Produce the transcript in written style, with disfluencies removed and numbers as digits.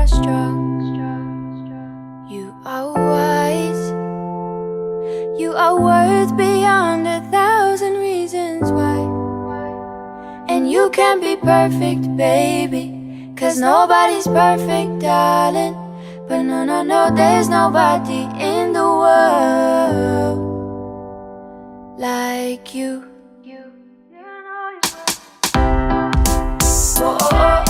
are strong. You are wise. You are worth beyond 1,000 reasons why. And you can't be perfect, baby, 'cause nobody's perfect, darling. But no, no, no, there's nobody in the world like you. Oh, oh, oh.